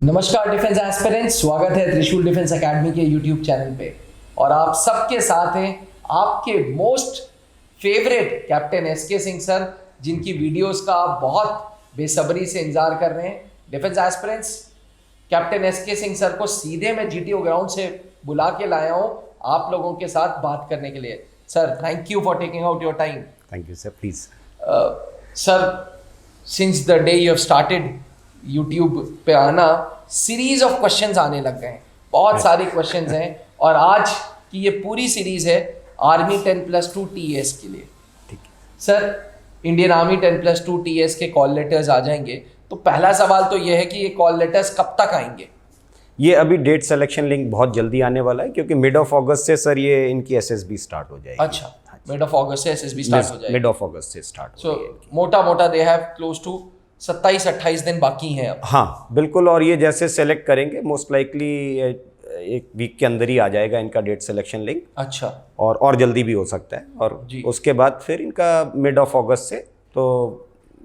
नमस्कार defence aspirants, स्वागत है त्रिशूल डिफेंस एकेडमी के यूट्यूब चैनल पे। और आप सबके साथ हैं आपके most favourite captain SK Singh sir, जिनकी वीडियोस का आप बहुत बेसब्री से इंतजार कर रहे हैं। Defence aspirants, captain SK Singh sir को सीधे मैं जीटीओ ग्राउंड से बुला के लाया हूँ आप लोगों के साथ बात करने के लिए। Sir, thank you for taking out your time. Thank you sir, please. Sir, since the day you have started YouTube पे आना, सीरीज ऑफ क्वेश्चंस आने लग गए हैं, बहुत सारे क्वेश्चंस हैं। और आज की ये पूरी सीरीज है आर्मी 10+2 TS के लिए। ठीक है सर, इंडियन आर्मी 10+2 TS के कॉल लेटर्स आ जाएंगे, तो पहला सवाल तो ये है कि ये कॉल लेटर्स कब तक आएंगे? ये अभी डेट सिलेक्शन लिंक बहुत जल्दी आने वाला है, क्योंकि मिड ऑफ अगस्त से सर ये इनकी एसएसबी स्टार्ट हो जाएगी। अच्छा, मिड ऑफ अगस्त से एसएसबी स्टार्ट हो जाएगी। मिड ऑफ अगस्त से स्टार्ट सो मोटा मोटा दे हैव क्लोज टू 27-28 दिन बाकी हैं अब। हाँ बिल्कुल, और ये जैसे सेलेक्ट करेंगे मोस्ट लाइकली एक वीक के अंदर ही आ जाएगा इनका डेट सिलेक्शन लिंक। अच्छा, और जल्दी भी हो सकता है। और उसके बाद फिर इनका मिड ऑफ अगस्त से तो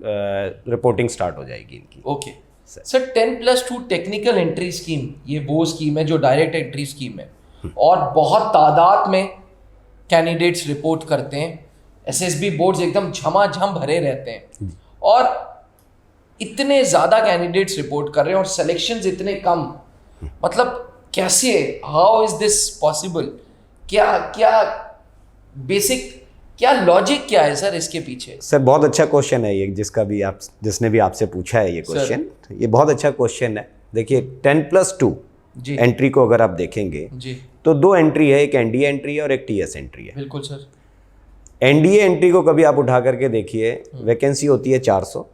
रिपोर्टिंग स्टार्ट हो जाएगी इनकी। Okay sir, 10+2 technical entry scheme, ये वो स्कीम है जो डायरेक्ट एंट्री स्कीम है और बहुत तादाद में कैंडिडेट्स रिपोर्ट करते हैं। एसएसबी बोर्ड्स एकदम झमाझम भरे रहते हैं और इतने ज़्यादा कैंडिडेट्स रिपोर्ट कर रहे हैं और सिलेक्शंस इतने कम, मतलब कैसे, हाउ इज दिस पॉसिबल? क्या बेसिक, क्या लॉजिक क्या है सर इसके पीछे? सर बहुत अच्छा क्वेश्चन है ये, जिसने भी आपसे पूछा है ये क्वेश्चन, ये बहुत अच्छा क्वेश्चन है। देखिए 10+2 एंट्री को अगर आप देखेंगे जी, तो दो एंट्री है, एक एनडीए एंट्री है और एक टीएस एंट्री है। बिल्कुल सर। एनडीए एंट्री को कभी आप उठा करके देखिए, वैकेंसी होती है 400,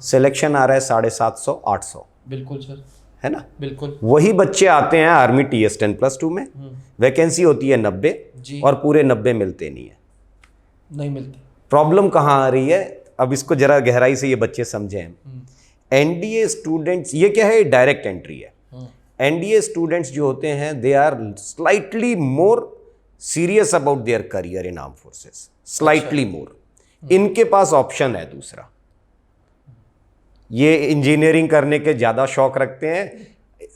सिलेक्शन आ रहा है 750-800। बिल्कुल सर, है ना? बिल्कुल। वही बच्चे आते हैं आर्मी टीएस 10+2 में, वैकेंसी होती है 90 और पूरे 90 मिलते नहीं मिलते। प्रॉब्लम कहाँ आ रही है? अब इसको जरा गहराई से ये बच्चे समझें। एनडीए स्टूडेंट्स, ये क्या है? डायरेक्ट एंट्री है। एनडीए स्टूडेंट्स जो होते हैं they are slightly more serious about their career in arm forces, slightly more. इनके पास ऑप्शन है दूसरा, ये इंजीनियरिंग करने के ज़्यादा शौक रखते हैं,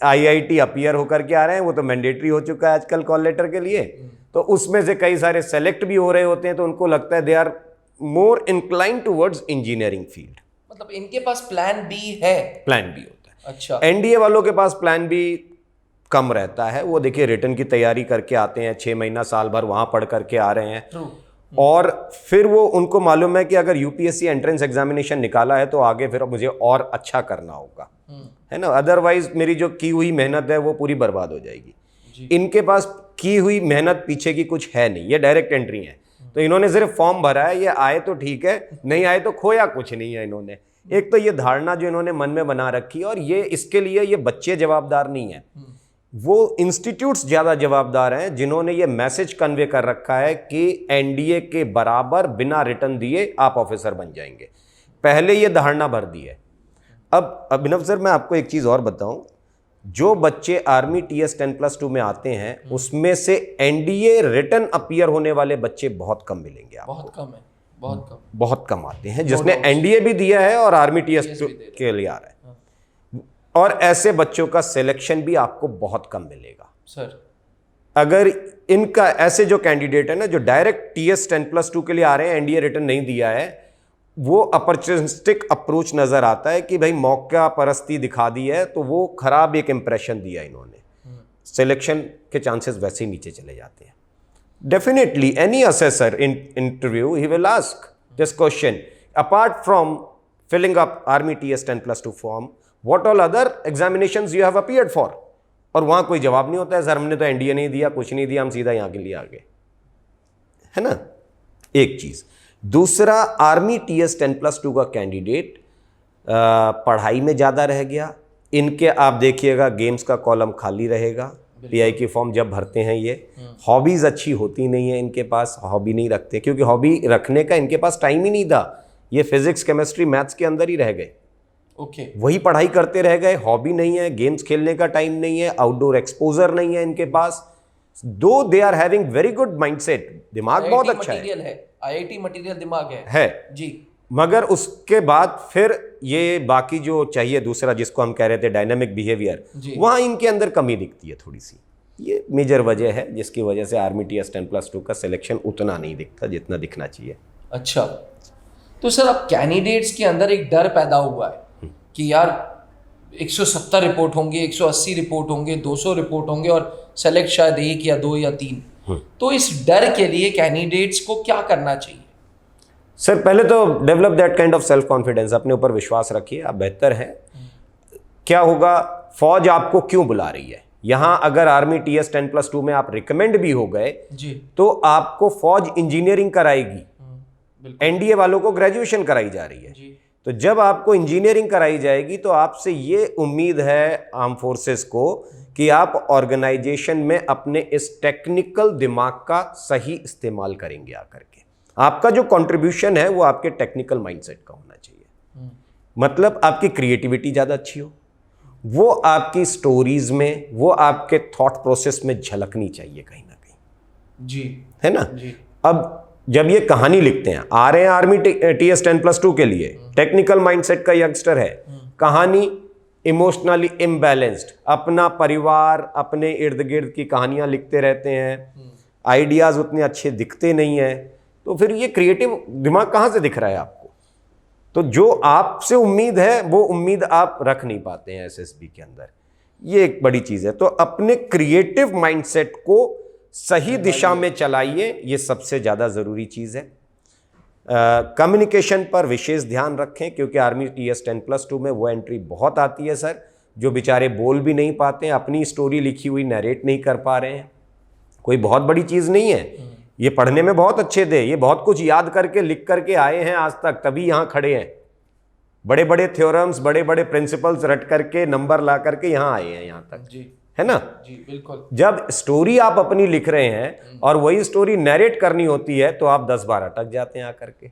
आईआईटी अपीयर होकर के आ रहे हैं, वो तो मैंडेटरी हो चुका है आजकल कॉल लेटर के लिए, तो उसमें से कई सारे सेलेक्ट भी हो रहे होते हैं, तो उनको लगता है they are more incline towards engineering field. मतलब इनके पास प्लान बी है? प्लान बी होता है। अच्छा। एनडीए वालों के पास प्लान बी कम रहता है। वो देखिए रिटर्न की तैयारी करके आते हैं, 6 महीना साल भर वहाँ पढ़ करके आ रहे हैं, और फिर वो उनको मालूम है कि अगर यूपीएससी एंट्रेंस एग्जामिनेशन निकाला है तो आगे फिर मुझे और अच्छा करना होगा, है ना? अदरवाइज मेरी जो की हुई मेहनत है वो पूरी बर्बाद हो जाएगी। इनके पास की हुई मेहनत पीछे की कुछ है नहीं, ये डायरेक्ट एंट्री है, तो इन्होंने सिर्फ फॉर्म भरा है, ये आए तो ठीक है, नहीं आए तो खोया कुछ नहीं है इन्होंने। एक तो ये धारणा जो इन्होंने मन में बना रखी है, और ये इसके लिए ये बच्चे जवाबदार नहीं है, वो इंस्टीट्यूट्स ज़्यादा जवाबदार हैं जिन्होंने ये मैसेज कन्वे कर रखा है कि एनडीए के बराबर बिना रिटर्न दिए आप ऑफिसर बन जाएंगे। पहले ये धारणा भर दी है। अब अभिनव सर, मैं आपको एक चीज़ और बताऊं, जो बच्चे आर्मी टीएस 10+2 में आते हैं उसमें से एनडीए रिटर्न अपीयर होने वाले बच्चे बहुत कम मिलेंगे आपको। बहुत कम है, बहुत कम आते हैं जिसने एनडीए भी दिया है और आर्मी टीएस के लिए आ रहा है, और ऐसे बच्चों का सिलेक्शन भी आपको बहुत कम मिलेगा सर। अगर इनका ऐसे जो कैंडिडेट है ना, जो डायरेक्ट टीएस 10+2 के लिए आ रहे हैं, एनडीए रिटर्न नहीं दिया है, वो अपॉर्चुनिस्टिक अप्रोच नजर आता है कि भाई मौका परस्ती दिखा दी है, तो वो खराब एक इंप्रेशन दिया इन्होंने, सिलेक्शन के चांसेस वैसे ही नीचे चले जाते हैं। Definitely any assessor in interview he will ask this question, apart from filling up army TS 10+2 form, What all other examinations you have appeared for? और वहां कोई जवाब नहीं होता है, सर हमने तो एनडीए नहीं दिया, कुछ नहीं दिया, हम सीधा यहां के लिए आ गए, है ना? एक चीज। दूसरा, आर्मी टीएस 10+2 का कैंडिडेट पढ़ाई में ज्यादा रह गया। इनके आप देखिएगा गेम्स का कॉलम खाली रहेगा, पीआई की फॉर्म जब भरते हैं ये। हॉबीज अच्छी होती नहीं है इनके पास, हॉबी नहीं रखते, क्योंकि हॉबी रखने का इनके पास टाइम ही नहीं था। ये फिजिक्स केमिस्ट्री मैथ्स के अंदर ही रह गए, वही पढ़ाई करते रह गए, हॉबी नहीं है, गेम्स खेलने का टाइम नहीं है, आउटडोर एक्सपोजर नहीं है इनके पास। Though they are having very good mindset, दिमाग बहुत अच्छा है, आईआईटी मटेरियल दिमाग है जी, मगर उसके बाद फिर ये बाकी जो चाहिए दूसरा जिसको हम कह रहे थे डायनामिक बिहेवियर, वहां इनके अंदर कमी दिखती है थोड़ी सी। ये मेजर वजह है जिसकी वजह से आर्मी TS 10+2 का सिलेक्शन उतना नहीं दिखता जितना दिखना चाहिए। अच्छा, तो सर अब कैंडिडेट्स के अंदर एक डर पैदा हुआ है कि यार 170 रिपोर्ट होंगे, 180 रिपोर्ट होंगे, 200 रिपोर्ट होंगे और सेलेक्ट शायद 1 या 2 या 3। तो इस डर के लिए कैंडिडेट्स को क्या करना चाहिए? सर पहले तो develop that kind of self confidence, अपने ऊपर विश्वास रखिए, आप बेहतर हैं। क्या होगा, फौज आपको क्यों बुला रही है? यहां अगर आर्मी TS 10+2 में आप रिकमेंड भी हो गए तो आपको फौज इंजीनियरिंग कराएगी, NDA वालों को ग्रेजुएशन कराई जा रही है। तो जब आपको इंजीनियरिंग कराई जाएगी तो आपसे ये उम्मीद है आर्म फोर्सेस को कि आप ऑर्गेनाइजेशन में अपने इस टेक्निकल दिमाग का सही इस्तेमाल करेंगे आकर के। आपका जो कंट्रीब्यूशन है वो आपके टेक्निकल माइंडसेट का होना चाहिए। मतलब आपकी क्रिएटिविटी ज़्यादा अच्छी हो, वो आपकी स्टोरीज में, वो आपके थॉट प्रोसेस में झलकनी चाहिए कहीं ना कहीं। जी, है ना? जी। अब जब ये कहानी लिखते हैं, आ रहे हैं आर्मी TS 10+2 के लिए, टेक्निकल माइंडसेट का यंगस्टर है, कहानी इमोशनली इम्बैलेंस्ड, अपना परिवार, अपने इर्द गिर्द की कहानियां लिखते रहते हैं, आइडियाज उतने अच्छे दिखते नहीं है, तो फिर ये क्रिएटिव दिमाग कहाँ से दिख रहा है आपको? तो जो आपसे उम्मीद है वो उम्मीद आप रख नहीं पाते हैं SSB के अंदर। ये एक बड़ी चीज है। तो अपने क्रिएटिव माइंडसेट को सही दिशा में चलाइए, ये सबसे ज्यादा जरूरी चीज है। कम्युनिकेशन पर विशेष ध्यान रखें क्योंकि आर्मी TS 10+2 में वो एंट्री बहुत आती है सर, जो बेचारे बोल भी नहीं पाते हैं, अपनी स्टोरी लिखी हुई नरेट नहीं कर पा रहे हैं। कोई बहुत बड़ी चीज नहीं है, ये पढ़ने में बहुत अच्छे थे, ये बहुत कुछ याद करके लिख करके आए हैं आज तक, तभी यहां खड़े हैं। बड़े बड़े थ्योरम्स, बड़े बड़े प्रिंसिपल्स रट करके, नंबर ला करके यहां आए हैं यहां तक। जी, है ना? जी बिल्कुल। जब स्टोरी आप अपनी लिख रहे हैं और वही स्टोरी नरेट करनी होती है तो आप 10-12 अटक जाते हैं आकर के।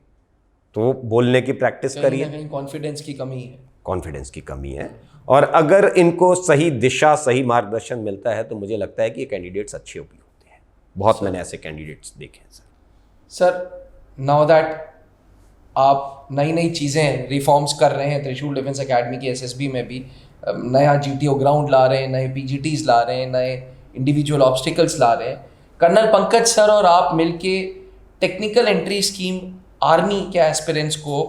तो बोलने की प्रैक्टिस करिए। कहीं कॉन्फिडेंस की कमी है। कॉन्फिडेंस की कमी है, और अगर इनको सही दिशा, सही मार्गदर्शन मिलता है तो मुझे लगता है कि ये कैंडिडेट्स अच्छे भी होते हैं। बहुत मैंने ऐसे कैंडिडेट्स देखे हैं सर। नाउ दैट आप नई नई चीज़ें रिफॉर्म्स कर रहे हैं त्रिशूल डिफेंस एकेडमी की SSB में भी, नया GTO ग्राउंड ला रहे हैं, नए PGTs ला रहे हैं, नए इंडिविजुअल ऑब्स्टिकल्स ला रहे हैं, कर्नल पंकज सर और आप मिलके टेक्निकल एंट्री स्कीम आर्मी के एस्पिरेंट्स को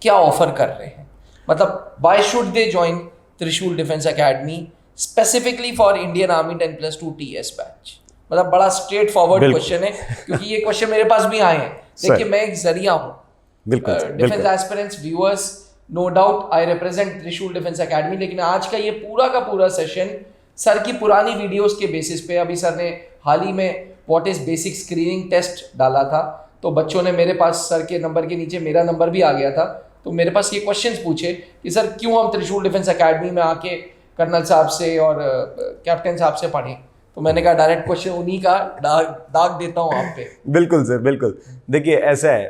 क्या ऑफर कर रहे हैं? मतलब व्हाई शुड दे जॉइन त्रिशूल defence academy specifically for Indian army 10+2 TS batch? मतलब बड़ा स्ट्रेट फॉरवर्ड क्वेश्चन है क्योंकि ये क्वेश्चन मेरे पास भी आए हैं। देखिए, मैं एक जरिया हूँ, defence aspirants, viewers, no doubt I represent Trishul defence academy, लेकिन आज का ये पूरा का पूरा सेशन सर की पुरानी वीडियोस के बेसिस पे, अभी सर ने हाल ही में what is basic screening test डाला था, तो बच्चों ने मेरे पास सर के नंबर के नीचे मेरा नंबर भी आ गया था, तो मेरे पास ये क्वेश्चंस पूछे कि सर क्यों हम त्रिशूल डिफेंस एकेडमी में आके कर्नल साहब से और कैप्टन साहब से पढ़ें। तो मैंने कहा डायरेक्ट क्वेश्चन उन्हीं का दाग देता हूँ आप पे। बिल्कुल सर, बिल्कुल। देखिए, ऐसा है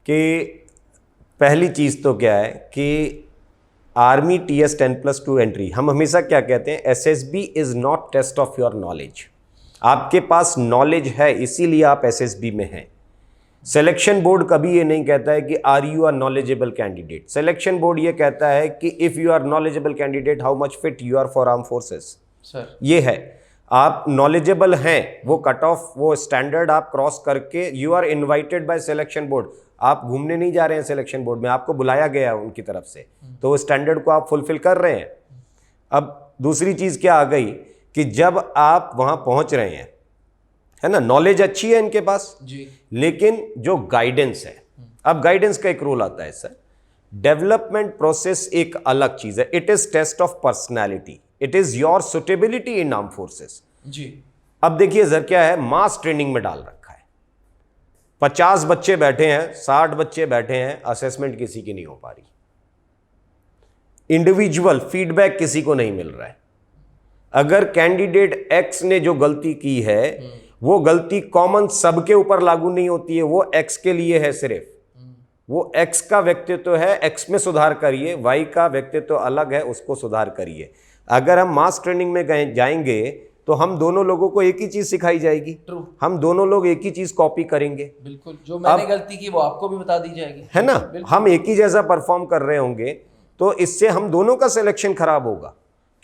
कि पहली चीज़ तो क्या है कि आर्मी TS 10+2 एंट्री, हम हमेशा क्या कहते हैं, SSB is not test of your knowledge. आपके पास नॉलेज है इसीलिए आप SSB में हैं। सिलेक्शन बोर्ड कभी ये नहीं कहता है कि are you are knowledgeable candidate. Selection board ये कहता है कि if you are knowledgeable candidate, how much fit you are for arm forces. Sir ये है, आप नॉलेजेबल हैं, वो कट ऑफ, वो स्टैंडर्ड आप क्रॉस करके you are invited by selection board. आप घूमने नहीं जा रहे हैं सिलेक्शन बोर्ड में, आपको बुलाया गया है उनकी तरफ से, तो वो स्टैंडर्ड को आप फुलफिल कर रहे हैं। अब दूसरी चीज़ क्या आ गई कि जब आप वहाँ पहुँच रहे हैं, है ना, नॉलेज अच्छी है इनके पास जी, लेकिन जो गाइडेंस है, अब गाइडेंस का एक रोल आता है सर। डेवलपमेंट प्रोसेस एक अलग चीज़ है, it is test of personality, it is your suitability in arm forces जी। अब देखिए सर, क्या है, मास ट्रेनिंग में डाल रखा है, 50 बच्चे बैठे हैं, 60 बच्चे बैठे हैं, असेसमेंट किसी की नहीं हो पा रही, इंडिविजुअल फीडबैक किसी को नहीं मिल रहा है। अगर कैंडिडेट X ने जो गलती की है वो गलती कॉमन सबके ऊपर लागू नहीं होती है, वो X के लिए है सिर्फ, वो X का व्यक्तित्व है, X में सुधार करिए, Y का व्यक्तित्व अलग है, उसको सुधार करिए। अगर हम मास ट्रेनिंग में जाएंगे तो हम दोनों लोगों को एक ही चीज सिखाई जाएगी, True. हम दोनों लोग एक ही चीज कॉपी करेंगे, बिल्कुल, जो मैंने गलती की वो आपको भी बता दी जाएगी, है ना। हम एक ही जैसा परफॉर्म कर रहे होंगे, तो इससे हम दोनों का सिलेक्शन खराब होगा,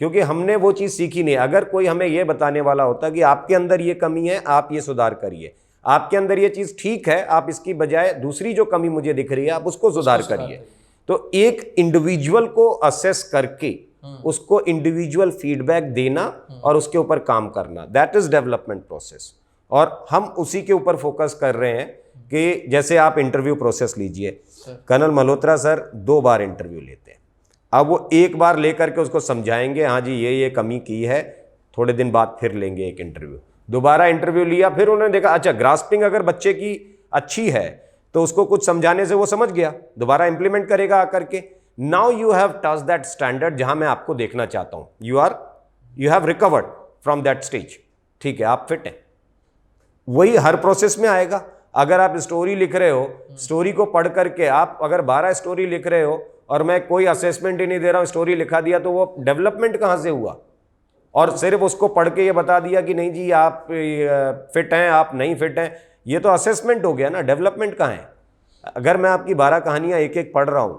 क्योंकि हमने वो चीज सीखी नहीं। अगर कोई हमें ये बताने वाला होता कि आपके अंदर ये कमी है, आप ये सुधार करिए, आपके अंदर ये चीज ठीक है, आप इसकी बजाय दूसरी जो कमी मुझे दिख रही है आप उसको सुधार करिए, तो एक इंडिविजुअल को असेस करके उसको इंडिविजुअल फीडबैक देना और उसके ऊपर काम करना, दैट इज डेवलपमेंट प्रोसेस। और हम उसी के ऊपर फोकस कर रहे हैं कि जैसे आप इंटरव्यू प्रोसेस लीजिए, कर्नल मल्होत्रा सर 2 बार इंटरव्यू लेते हैं, अब वो एक बार लेकर के उसको समझाएंगे, हाँ जी ये कमी की है, थोड़े दिन बाद फिर लेंगे एक इंटरव्यू, दोबारा इंटरव्यू लिया, फिर उन्होंने देखा अच्छा ग्रास्पिंग अगर बच्चे की अच्छी है तो उसको कुछ समझाने से वो समझ गया, दोबारा इंप्लीमेंट करेगा आकर के। Now you have touch that standard जहां मैं आपको देखना चाहता हूं, you have recovered from that stage, ठीक है, आप फिट हैं। वही हर प्रोसेस में आएगा। अगर आप स्टोरी लिख रहे हो, स्टोरी को पढ़ करके आप अगर 12 स्टोरी लिख रहे हो और मैं कोई असेसमेंट ही नहीं दे रहा हूं, स्टोरी लिखा दिया, तो वो डेवलपमेंट कहां से हुआ? और सिर्फ उसको पढ़ के ये बता दिया कि नहीं जी आप फिट हैं, आप नहीं फिट हैं, ये तो असेसमेंट हो गया ना, डेवलपमेंट कहाँ है? अगर मैं आपकी 12 कहानियां एक एक पढ़ रहा हूं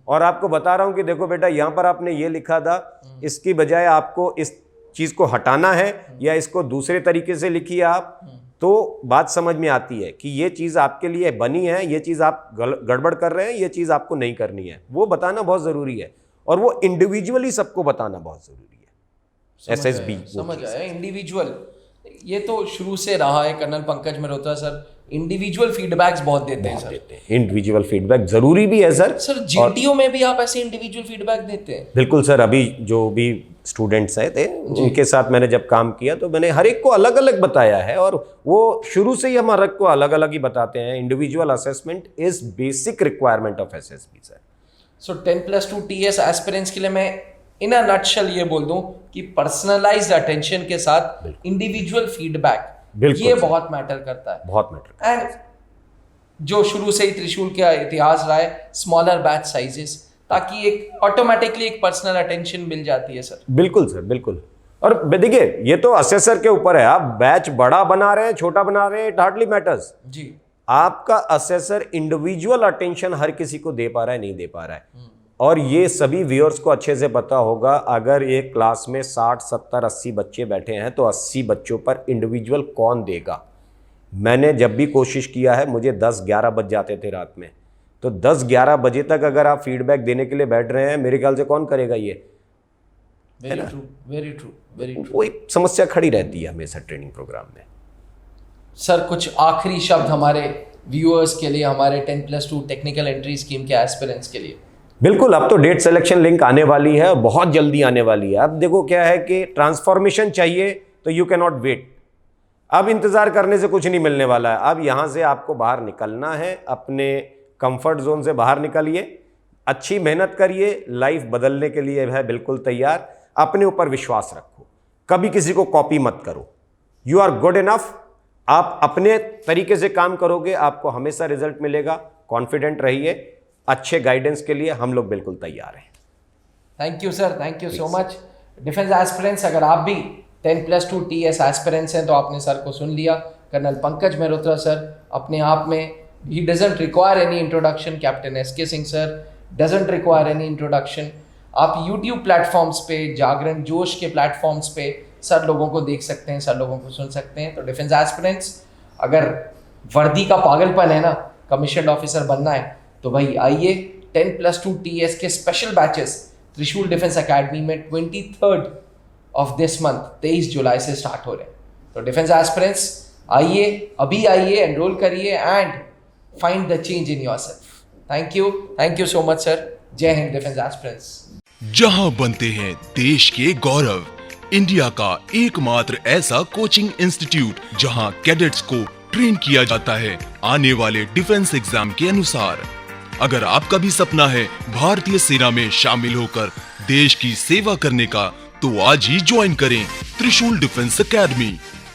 और आपको बता रहा हूं कि देखो बेटा यहां पर आपने ये लिखा था, इसकी बजाय आपको इस चीज को हटाना है या इसको दूसरे तरीके से लिखिए आप, तो बात समझ में आती है कि ये चीज आपके लिए बनी है, ये चीज आप गड़बड़ कर रहे हैं, ये चीज आपको नहीं करनी है। वो बताना बहुत जरूरी है और वो इंडिविजुअली सबको बताना बहुत जरूरी है। एसएसबी समझ आया, इंडिविजुअल, ये तो शुरू से रहा है। Colonel Pankaj Malhotra sir individual feedbacks बहुत देते हैं सर। इंडिविजुअल फीडबैक जरूरी भी है सर। सर जीटीओ में भी आप ऐसे इंडिविजुअल फीडबैक देते हैं? बिल्कुल सर, अभी जो भी स्टूडेंट्स आए थे उनके साथ मैंने जब काम किया तो मैंने हर एक को अलग अलग बताया है, और वो शुरू से ही हम हर एक को अलग अलग ही बताते हैं। Individual assessment is basic requirement of SSB sir. So 10+2 TS aspirants के लिए मैं इन अ नटशेल ये बोल दूं कि पर्सनलाइज्ड अटेंशन के साथ इंडिविजुअल फीडबैक, ये बहुत मैटर करता है, बहुत मैटर। एंड जो शुरू से ही त्रिशूल का इतिहास रहा है, स्मॉलर बैच साइजेस, ताकि एक ऑटोमेटिकली एक पर्सनल अटेंशन मिल जाती है सर। बिल्कुल सर, बिल्कुल। और देखिए ये तो असेसर के ऊपर है, आप बैच बड़ा बना रहे हैं छोटा बना रहे हैं, इट हार्डली मैटर्स जी। आपका असेसर इंडिविजुअल अटेंशन हर किसी को दे पा रहा है नहीं दे पा रहा है, और ये सभी व्यूअर्स को अच्छे से पता होगा। अगर एक क्लास में 60, 70, 80 बच्चे बैठे हैं तो 80 बच्चों पर इंडिविजुअल कौन देगा? मैंने जब भी कोशिश किया है, मुझे 10-11 बज जाते थे रात में, तो 10-11 बजे तक अगर आप फीडबैक देने के लिए बैठ रहे हैं, मेरे ख्याल से कौन करेगा ये? Very true, very true, very true. वो एक समस्या खड़ी रहती है हमेशा ट्रेनिंग प्रोग्राम में। सर कुछ आखिरी शब्द हमारे व्यूअर्स के लिए, हमारे 10+2 टेक्निकल एंट्री स्कीम के एस्पिरेंट्स के लिए? बिल्कुल, अब तो डेट सिलेक्शन लिंक आने वाली है और बहुत जल्दी आने वाली है। अब देखो क्या है कि ट्रांसफॉर्मेशन चाहिए तो यू कैन नॉट वेट। अब इंतजार करने से कुछ नहीं मिलने वाला है। अब यहां से आपको बाहर निकलना है, अपने कंफर्ट जोन से बाहर निकलिए, अच्छी मेहनत करिए, लाइफ बदलने के लिए है बिल्कुल तैयार। अपने ऊपर विश्वास रखो, कभी किसी को कॉपी मत करो। You are good enough. आप अपने तरीके से काम करोगे, आपको हमेशा रिजल्ट मिलेगा। कॉन्फिडेंट रहिए। अच्छे गाइडेंस के लिए हम लोग बिल्कुल तैयार हैं। Thank you sir, thank you so much. Defence aspirants, अगर आप भी 10+2 TS एस्पिरेंट्स हैं तो आपने सर को सुन लिया। कर्नल पंकज मल्होत्रा सर अपने आप में, he doesn't require any introduction. Captain SK Singh sir doesn't require any introduction. आप यूट्यूब प्लेटफॉर्म्स पे, जागरण जोश के प्लेटफॉर्म्स पे सर लोगों को देख सकते हैं, सर लोगों को सुन सकते हैं। तो डिफेंस एस्पिरेंट्स, अगर वर्दी का पागलपन है ना, कमीशन ऑफिसर बनना है, तो भाई आइए 10+2 TS के स्पेशल बैचेस त्रिशूल डिफेंस एकेडमी में 23rd ऑफ दिस मंथ 23 जुलाई से स्टार्ट हो रहे हैं। तो डिफेंस एस्पिरेंट्स आइए, अभी आइए, एनरोल करिए and find the change in yourself. Thank you so much sir. जय हिंद डिफेंस एस्पिरेंट्स। जहां बनते हैं देश के गौरव, इंडिया का एकमात्र ऐसा कोचिंग इंस्टीट्यूट जहां कैडेट्स को ट्रेन किया जाता है आने वाले डिफेंस एग्जाम के अनुसार। अगर आपका भी सपना है भारतीय सेना में शामिल होकर देश की सेवा करने का, तो आज ही ज्वाइन करें त्रिशूल डिफेंस एकेडमी।